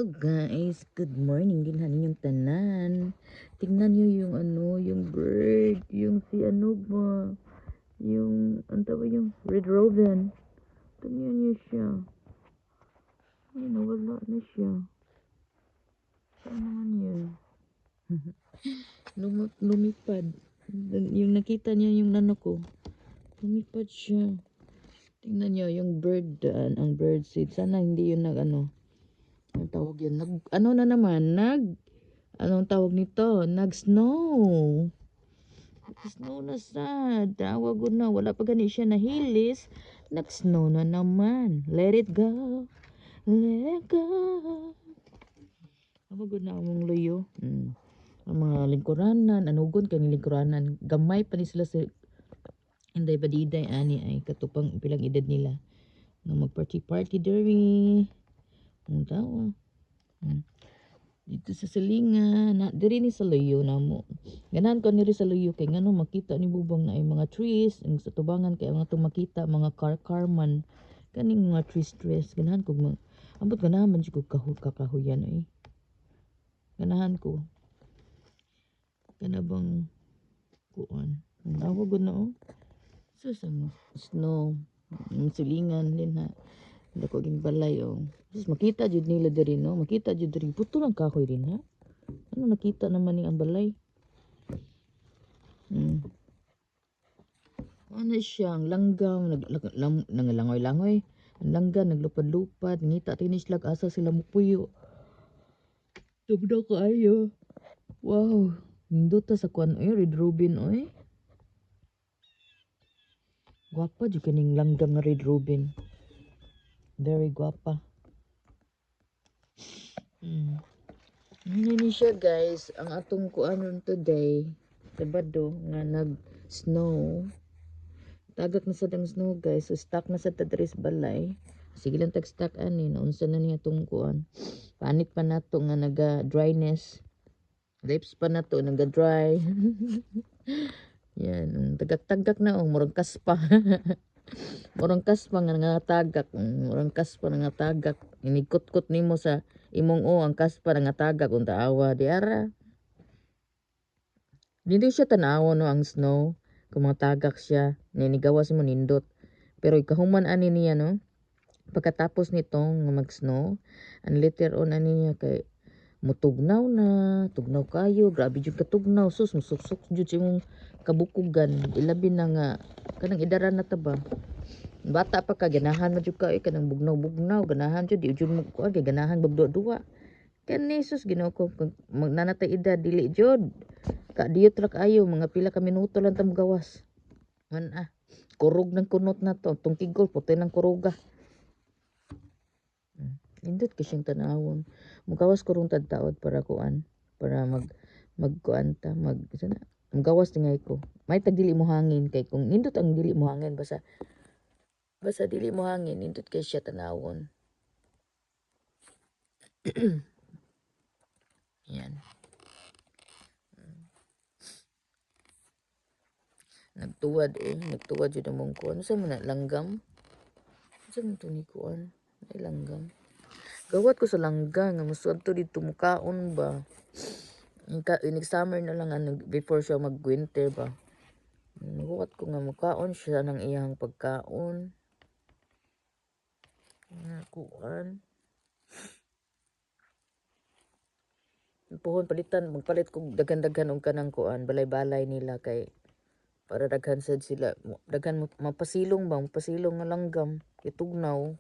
Hello guys, good morning din ninyong tanan. Tingnan niyo yung yung bird, yung si ano ba, yung ang tawag yung red robin. Tingnan niyo siya. Ay, nawala na siya. Saan naman yun? Lumipad. Yung nakita niya yung nano ko. Lumipad siya. Tingnan niyo yung bird, ang bird seed. Sana hindi yun ang tawag yun. Na naman, anong tawag nito? Nag-snow. Nag-snow na sad. Tawag ko na. Wala pa gani siya nahilis. Nag-snow na naman. Let it go. Let it go. Tawag ko na among luyo. Ang mga lingkuranan. Anugon kang lingkuranan. Gamay pa ni sila sa Inday Badiday. Ani ay katupang pilang edad nila. Nga mag-party-party diri. Ang tawa. Dito sa silingan na diri ni sa luyo namo. Ganahan ko ni sa luyo kay ngano makita ni bubang na ay mga trees ang sa tubangan kay mga makita mga car-carman kaning mga trees ganahan ko ambot ganahan man jud ko kakahuyan ay ganahan ko kana bang kuan awa gud na susang snow silingan din ha dako ging balay Just makita jud nila diri no makita jud diri putol ang kahoy din ha ano nakita naman ni ang balay. Ano siyang langgam nangalangoy-langoy ang langgam naglupad-lupad ngita tinis lag asa sila mupuyo tugnaw kaayo wow nindot ta sa kuan red robin gwapa jud kaning langgam nga red robin very gwapa. Ano ni siya guys ang atong kuan today Sabado nga nag snow tagak na sad ang snow guys so stuck na sa tadres balay sige lang tag stuck ani naunsa na niya tong kuan panit pa nato nga naga dryness lips pa nato naga dry yan tagak-tagak na murag kaspa murag kaspa nga tagak murag kaspa nga tagak inikot-kot nimo sa imong ang kaspa nga tagak unta awa di ara dili siya tan-aw no ang snow kung mga tagak siya ninigawas mo nindot pero ikahuman ani niya no pagkatapos nitong nga mag-snow ang later on ani niya kay mutugnaw na tugnaw kayo grabe jud katugnaw sus musuksok jud sa imong kabukugan ilabi na nga kanang idaran na ta ba bata pa ka ganahan man jud ka kanang bugnaw-bugnaw ganahan jud di jud mo kuan kay ganahan bagdua-dua kani sus Ginoo ko magnanatay edad dili jud ka diyot ra kayo mga pila ka minuto lang ta gawas man kurog ng kunot na to tong kigol puti ng kuruga indot ka siyang tanawon mugawas ko rong tadtaod para kuan para magkuan ta sana mugawas tingay ko may tagdili mo hangin kay kung nindot ang dili mo hangin basta dili mo hangin nindot kay siya tanawon yan nagtuwad jud among kuan sa man langgam sa man to ni kuan ay langgam gawat ko sa langgam nga musuad to dito mukaon ba inig summer na lang before siya mag winter ba naguwat ko nga mukaon siya ng iyang pagkaon kuan puhon palitan magpalit kog daghan-daghan og kanang kuan balay-balay nila kay para daghan sad sila daghan mapasilong nga langgam itugnaw